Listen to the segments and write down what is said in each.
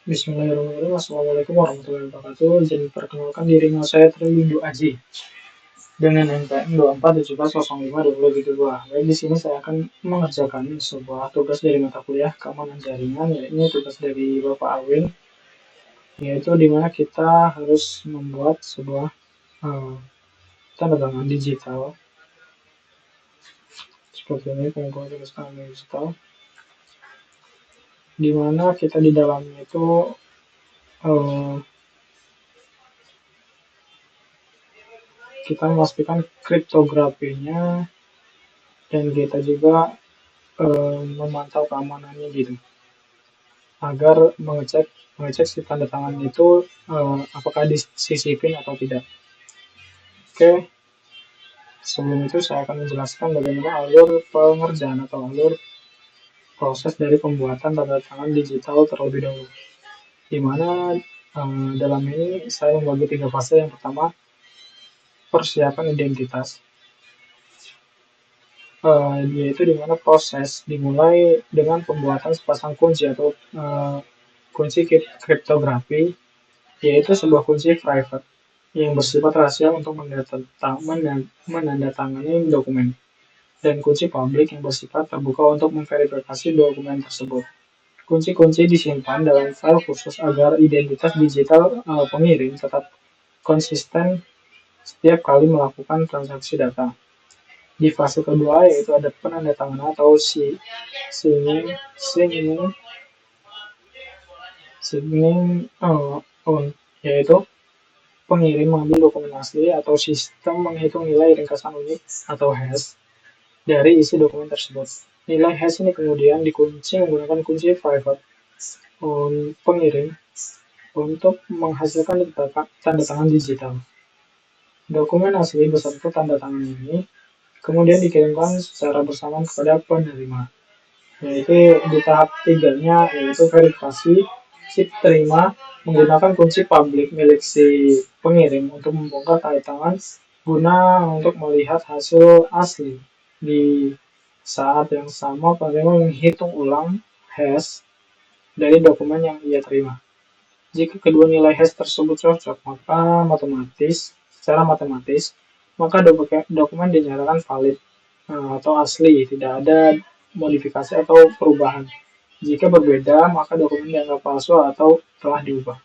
Bismillahirrahmanirrahim. Assalamualaikum warahmatullahi wabarakatuh. Izin perkenalkan diri saya Triwindo Aji dengan NPM 2417052022. Baik, di sini saya akan mengerjakan sebuah tugas dari mata kuliah keamanan jaringan, yaitu tugas dari Bapak Awin, yaitu di mana kita harus membuat sebuah tanda tangan digital seperti ini, pengumpul tugas tangan digital, di mana kita di dalamnya itu kita memastikan kriptografinya dan kita juga memantau keamanannya gitu, agar mengecek si tanda tangan itu apakah disisipin atau tidak. Oke, sebelum itu saya akan menjelaskan bagaimana alur pengerjaan atau alur proses dari pembuatan tanda tangan digital terlebih dahulu, di mana dalam ini saya membagi 3 fase. Yang pertama, persiapan identitas, yaitu di mana proses dimulai dengan pembuatan sepasang kunci atau kunci kriptografi, yaitu sebuah kunci private yang bersifat rahasia untuk menandatangani dokumen, dan kunci publik yang bersifat terbuka untuk memverifikasi dokumen tersebut. Kunci-kunci disimpan dalam file khusus agar identitas digital pengirim tetap konsisten setiap kali melakukan transaksi data. Di fase kedua, yaitu ada penandatanganan atau signing on, yaitu pengirim mengambil dokumen asli atau sistem menghitung nilai ringkasan unik atau hash dari isi dokumen tersebut. Nilai hash ini kemudian dikunci menggunakan kunci private pengirim untuk menghasilkan tanda tangan digital. Dokumen asli beserta tanda tangan ini kemudian dikirimkan secara bersamaan kepada penerima, yaitu di tahap 3-nya, yaitu verifikasi. Si penerima menggunakan kunci publik milik si pengirim untuk membongkar tanda tangan guna untuk melihat hasil asli. Di saat yang sama, penerima menghitung ulang hash dari dokumen yang ia terima. Jika kedua nilai hash tersebut cocok, secara matematis, maka dokumen dinyatakan valid atau asli, tidak ada modifikasi atau perubahan. Jika berbeda, maka dokumen dianggap palsu atau telah diubah.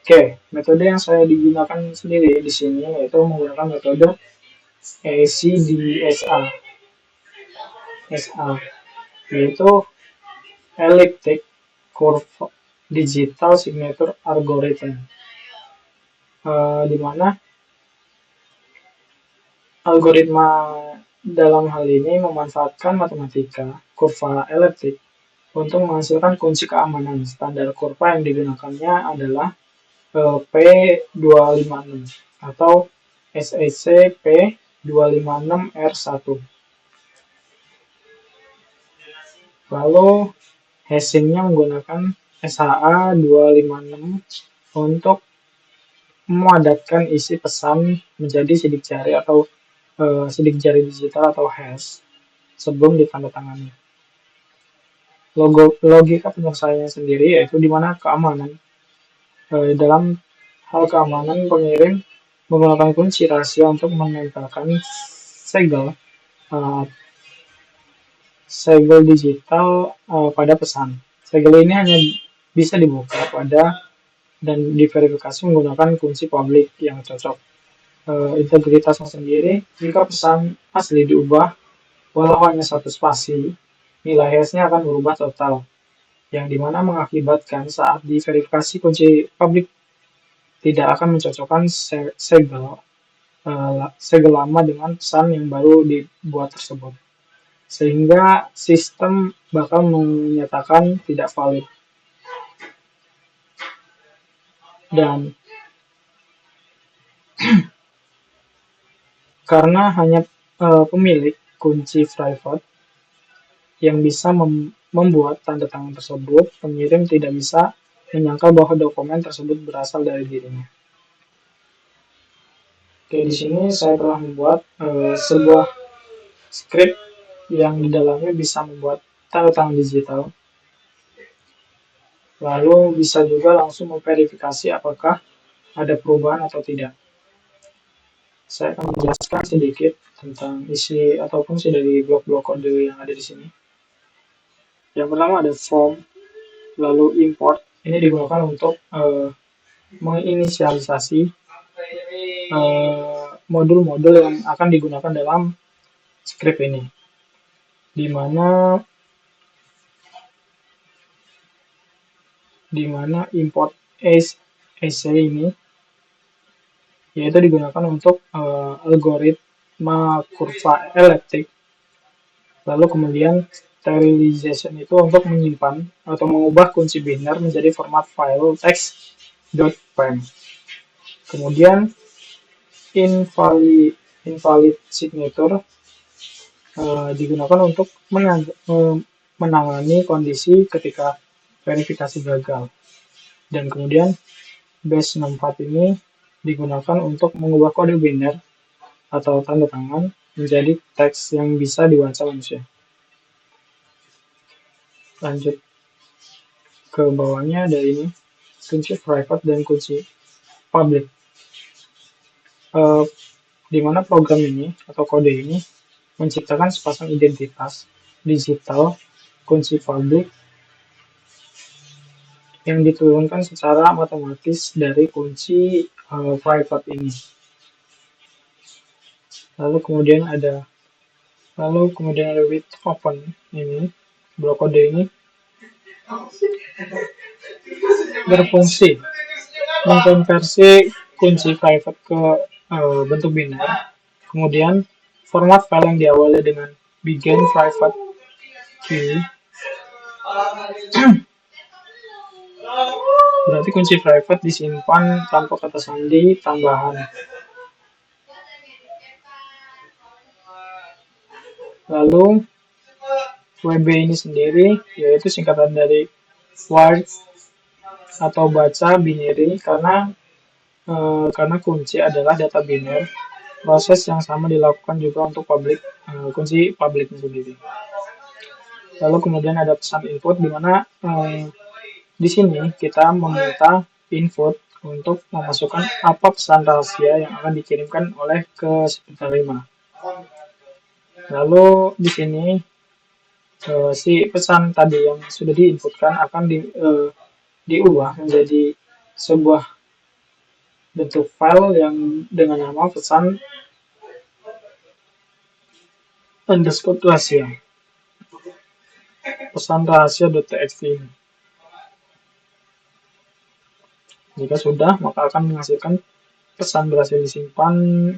Oke, metode yang saya digunakan sendiri di sini yaitu menggunakan metode ECDSA, yaitu Elliptic Curve Digital Signature Algorithm, di mana algoritma dalam hal ini memanfaatkan matematika kurva elliptik untuk menghasilkan kunci keamanan. Standar kurva yang digunakannya adalah P256 atau SEC P256R1. Lalu hashingnya menggunakan SHA-256 untuk memadatkan isi pesan menjadi sidik jari atau sidik jari digital atau hash sebelum ditandatangani. Logika penyelesaiannya sendiri yaitu di mana keamanan. Dalam hal keamanan, pengirim menggunakan kunci rahasia untuk menempelkan segel digital pada pesan. Segel ini hanya bisa dibuka dan diverifikasi menggunakan kunci publik yang cocok. Integritasnya sendiri, jika pesan asli diubah walau hanya satu spasi, nilai hash-nya akan berubah total, yang dimana mengakibatkan saat diverifikasi kunci publik tidak akan mencocokkan segel lama dengan pesan yang baru dibuat tersebut, sehingga sistem bakal menyatakan tidak valid. Dan karena hanya pemilik kunci private yang bisa membuat tanda tangan tersebut, pengirim tidak bisa menyangka bahwa dokumen tersebut berasal dari dirinya. Oke, di sini saya telah membuat sebuah script yang di dalamnya bisa membuat tanda tangan digital. Lalu bisa juga langsung memverifikasi apakah ada perubahan atau tidak. Saya akan menjelaskan sedikit tentang isi ataupun isi dari blok-blok kode yang ada di sini. Yang pertama ada form, lalu import. Ini digunakan untuk menginisialisasi modul-modul yang akan digunakan dalam script ini, di mana import essay ini yaitu digunakan untuk algoritma kurva elliptik. Lalu kemudian serialization itu untuk menyimpan atau mengubah kunci biner menjadi format file text.pem. Kemudian invalid signature digunakan untuk menangani kondisi ketika verifikasi gagal. Dan kemudian base 64 ini digunakan untuk mengubah kode biner atau tanda tangan menjadi teks yang bisa dibaca manusia. Lanjut ke bawahnya ada ini, kunci private dan kunci public. Di mana program ini atau kode ini menciptakan sepasang identitas digital kunci public yang diturunkan secara matematis dari kunci private ini. Lalu kemudian ada with open ini, blok kode ini berfungsi mengkonversi kunci private ke bentuk biner. Kemudian format file yang diawali dengan begin private key berarti kunci private disimpan tanpa kata sandi tambahan. Lalu WB ini sendiri yaitu singkatan dari word atau baca binary karena kunci adalah data biner. Proses yang sama dilakukan juga untuk kunci public sendiri. Lalu kemudian ada pesan input di mana di sini kita meminta input untuk memasukkan apa pesan rahasia yang akan dikirimkan oleh ke si penerima. Lalu di sini si pesan tadi yang sudah diinputkan akan diubah menjadi sebuah bentuk file yang dengan nama pesan underscore rahasia. Pesan rahasia.txt ini. Jika sudah, maka akan menghasilkan pesan berhasil disimpan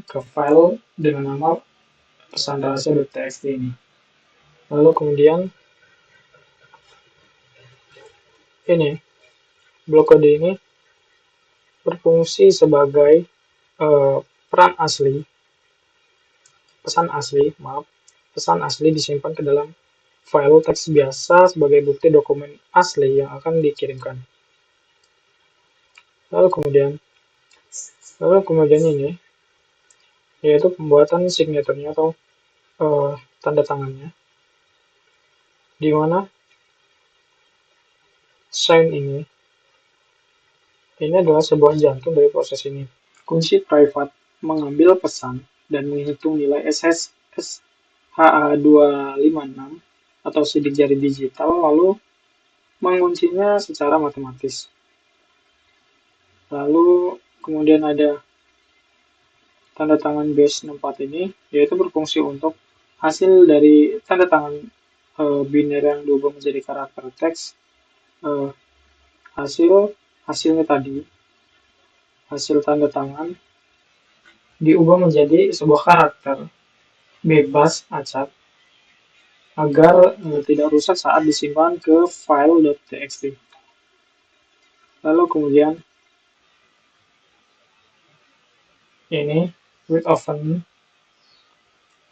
ke file dengan nama pesan rahasia.txt ini. Lalu kemudian ini blok kode ini berfungsi sebagai pesan asli disimpan ke dalam file teks biasa sebagai bukti dokumen asli yang akan dikirimkan. Lalu kemudian ini yaitu pembuatan signaturnya atau tanda tangannya, di mana sign ini adalah sebuah jantung dari proses ini. Kunci private mengambil pesan dan menghitung nilai SHA-256 atau sidik jari digital lalu menguncinya secara matematis. Lalu kemudian ada tanda tangan base 64 ini yaitu berfungsi untuk hasil dari tanda tangan biner yang diubah menjadi karakter teks. Hasilnya tadi, hasil tanda tangan diubah menjadi sebuah karakter bebas acak agar tidak rusak saat disimpan ke file.txt. Lalu kemudian ini with open,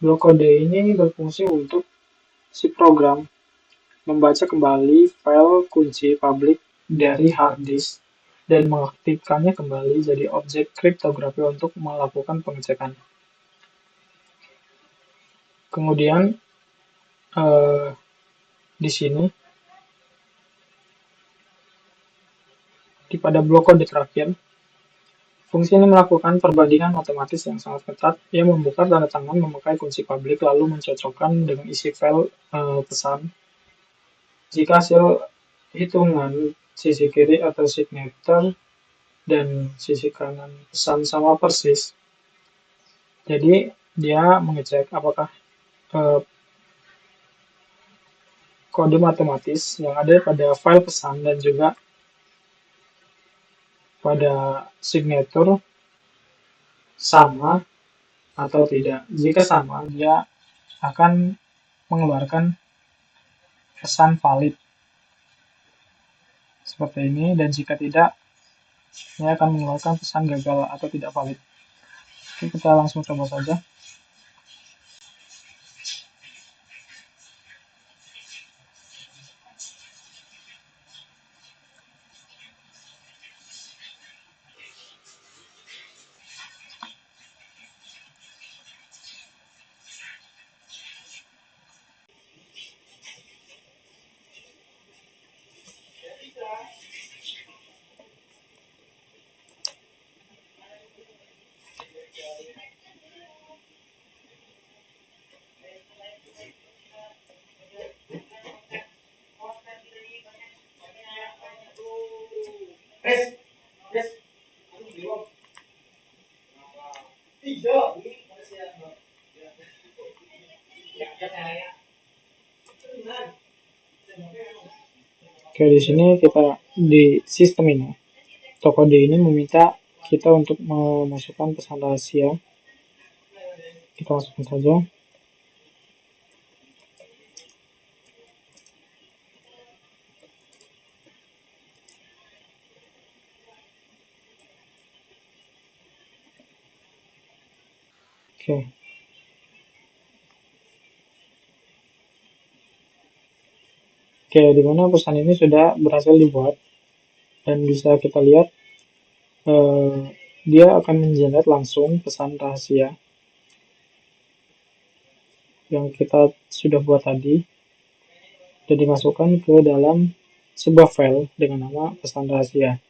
blok kode ini berfungsi untuk si program membaca kembali file kunci public dari hard disk dan mengaktifkannya kembali jadi objek kriptografi untuk melakukan pengecekan. Kemudian di sini pada blok kode terakhir, fungsi ini melakukan perbandingan matematis yang sangat ketat. Ia membuka tanda tangan memakai kunci publik lalu mencocokkan dengan isi file pesan. Jika hasil hitungan sisi kiri atau signature dan sisi kanan pesan sama persis, jadi dia mengecek apakah kode matematis yang ada pada file pesan dan juga pada signature sama atau tidak. Jika sama, dia akan mengeluarkan pesan valid seperti ini, dan jika tidak, dia akan mengeluarkan pesan gagal atau tidak valid. Oke, kita langsung coba saja. Oke, di sini kita di sistem ini, toko D ini meminta kita untuk memasukkan pesan rahasia. Kita masukkan saja. Oke. Oke, di mana pesan ini sudah berhasil dibuat dan bisa kita lihat dia akan mengenerate langsung pesan rahasia yang kita sudah buat tadi dan dimasukkan ke dalam sebuah file dengan nama pesan rahasia.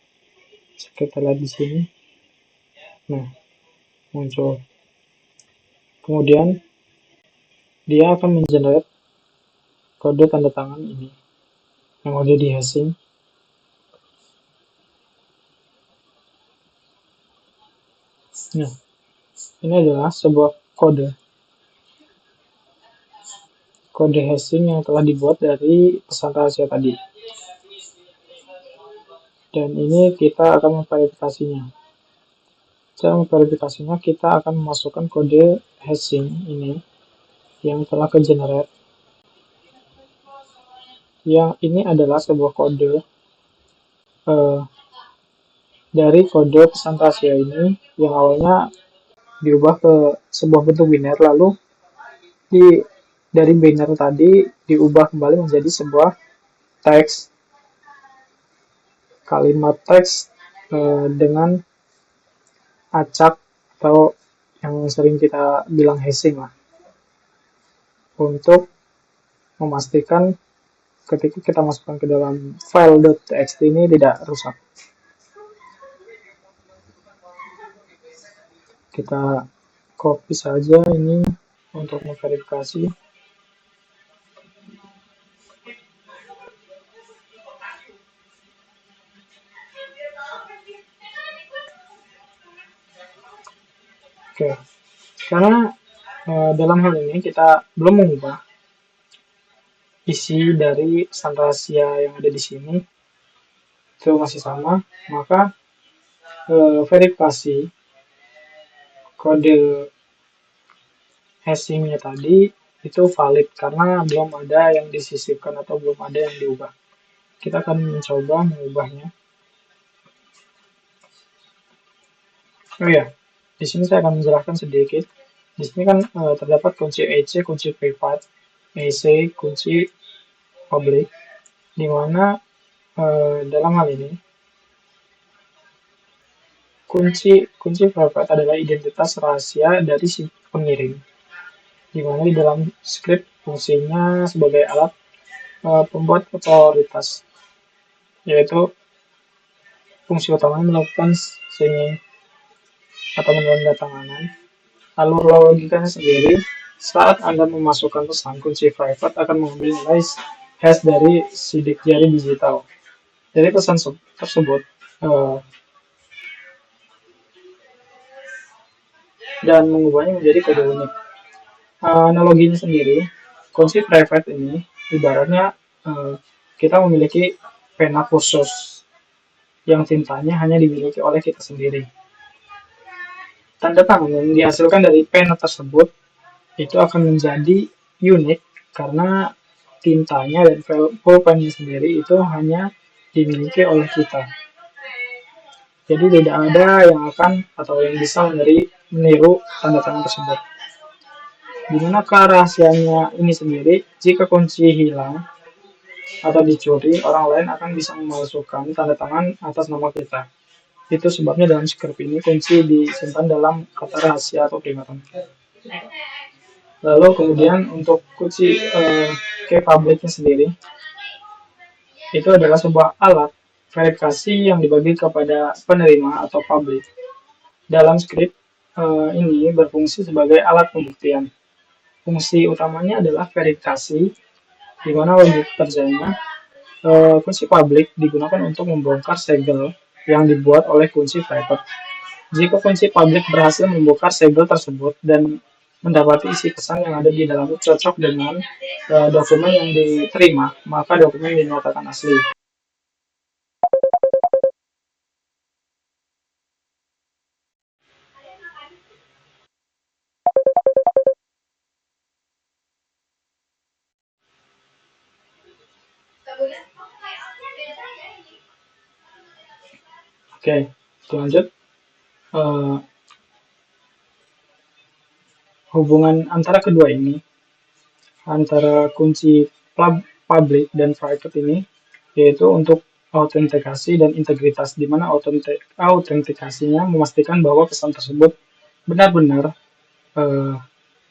Kita lihat di sini. Nah, muncul. Kemudian dia akan mengenerate kode tanda tangan ini yang udah di hashing. Nah, ini adalah sebuah kode hashing yang telah dibuat dari pesan rahasia tadi. Dan ini kita akan memverifikasinya. Cara memverifikasinya, kita akan memasukkan kode hashing ini yang telah ke-generate. Yang ini adalah sebuah kode dari kode pesan rahasia ini yang awalnya diubah ke sebuah bentuk biner, lalu dari biner tadi diubah kembali menjadi sebuah teks, kalimat teks dengan acak atau yang sering kita bilang hashing lah, untuk memastikan ketika kita masukkan ke dalam file .txt ini tidak rusak. Kita copy saja ini untuk memverifikasi. Oke, karena dalam hal ini kita belum mengubah isi dari pesan rahasia yang ada di sini, itu masih sama, maka verifikasi kode hashingnya tadi itu valid karena belum ada yang disisipkan atau belum ada yang diubah. Kita akan mencoba mengubahnya. Oh ya, di sini saya akan menjelaskan sedikit. Di sini kan terdapat kunci EC, kunci privat, EC, kunci public, di mana dalam hal ini kunci privat adalah identitas rahasia dari si pengirim, di mana di dalam script fungsinya sebagai alat pembuat otoritas, yaitu fungsi utamanya melakukan singing atau menandatanganan. Alur logikanya sendiri, saat Anda memasukkan pesan, kunci private akan mengambil nilai hash dari sidik jari digital. Dari pesan tersebut uh, dan mengubahnya menjadi kode unik. Analoginya sendiri, kunci private ini ibaratnya kita memiliki pena khusus yang tintanya hanya dimiliki oleh kita sendiri. Tanda tangan yang dihasilkan dari pena tersebut itu akan menjadi unik karena tintanya dan pulpennya sendiri itu hanya dimiliki oleh kita. Jadi tidak ada yang akan atau yang bisa meniru tanda tangan tersebut. Di manakah rahasianya ini sendiri? Jika kunci hilang atau dicuri, orang lain akan bisa memasukkan tanda tangan atas nama kita. Itu sebabnya dalam script ini kunci disimpan dalam kata rahasia atau peringatan. Lalu kemudian untuk kunci key publicnya sendiri, itu adalah sebuah alat verifikasi yang dibagi kepada penerima atau publik. Dalam script ini berfungsi sebagai alat pembuktian. Fungsi utamanya adalah verifikasi, di mana logik kerjanya kunci publik digunakan untuk membongkar segel yang dibuat oleh kunci private. Jika kunci publik berhasil membongkar segel tersebut dan mendapati isi pesan yang ada di dalamnya cocok dengan dokumen yang diterima, maka dokumen dinyatakan asli. Oke, lanjut. Hubungan antara kedua ini, antara kunci public dan private ini, yaitu untuk autentikasi dan integritas, di mana autentikasinya memastikan bahwa pesan tersebut benar-benar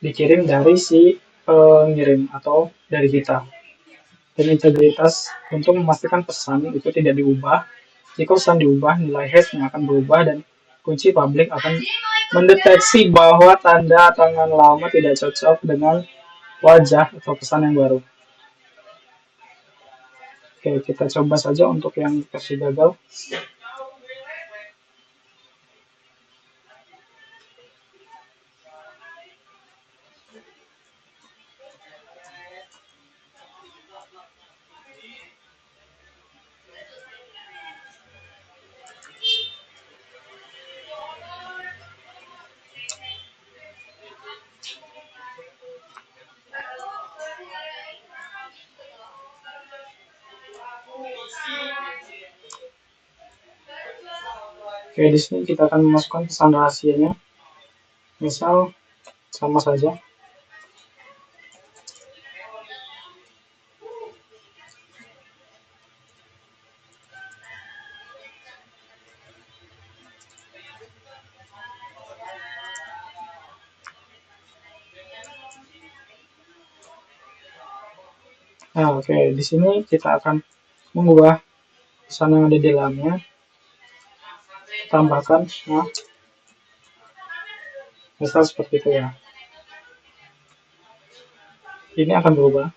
dikirim dari si pengirim atau dari kita. Dan integritas untuk memastikan pesan itu tidak diubah. Jika pesan diubah, nilai hashnya akan berubah dan kunci publik akan mendeteksi bahwa tanda tangan lama tidak cocok dengan wajah atau pesan yang baru. Oke, kita coba saja untuk yang versi gagal. Oke, di sini kita akan memasukkan pesan rahasianya. Misal sama saja. Nah, oke, di sini kita akan mengubah pesan yang ada di dalamnya. Tambahkan, nah, misal seperti itu ya. Ini akan berubah.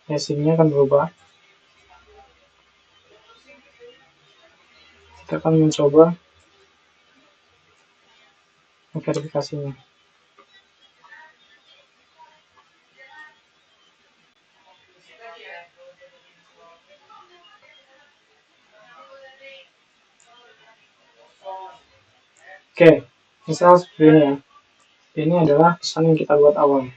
Hashingnya akan berubah. Kita akan mencoba verifikasinya. Oke, misal seperti ini ya. Ini adalah pesan yang kita buat awal.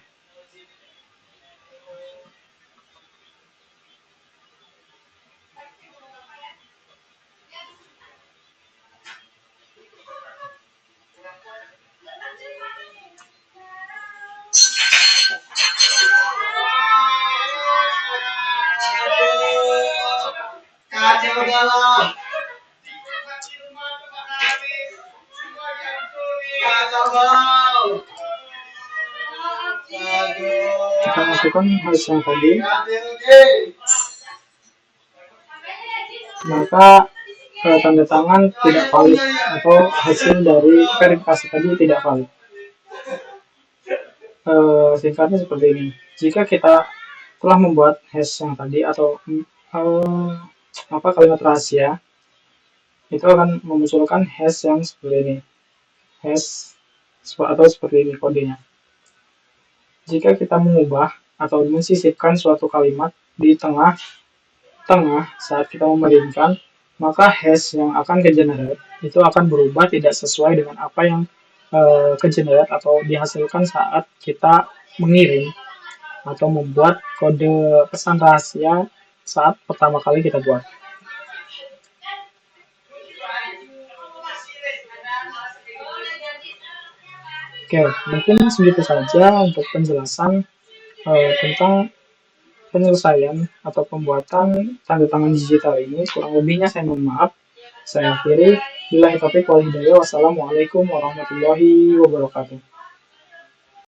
Kita masukkan hash yang tadi. maka tanda tangan tidak valid atau hasil dari verifikasi tadi tidak valid. Singkatnya seperti ini. Jika kita telah membuat hash yang tadi atau kalimat rahasia, itu akan memunculkan hash yang seperti ini. Hash atau seperti ini kodenya. Jika kita mengubah atau mensisipkan suatu kalimat di tengah saat kita memerintahkan, maka hash yang akan ke-generate itu akan berubah tidak sesuai dengan apa yang ke-generate atau dihasilkan saat kita mengirim atau membuat kode pesan rahasia saat pertama kali kita buat. Oke, mungkin segitu saja untuk penjelasan tentang penyelesaian atau pembuatan tanda tangan digital ini. Kurang lebihnya saya mohon maaf. Saya akhiri. Billahi taufiq wal hidayah. Wassalamualaikum warahmatullahi wabarakatuh.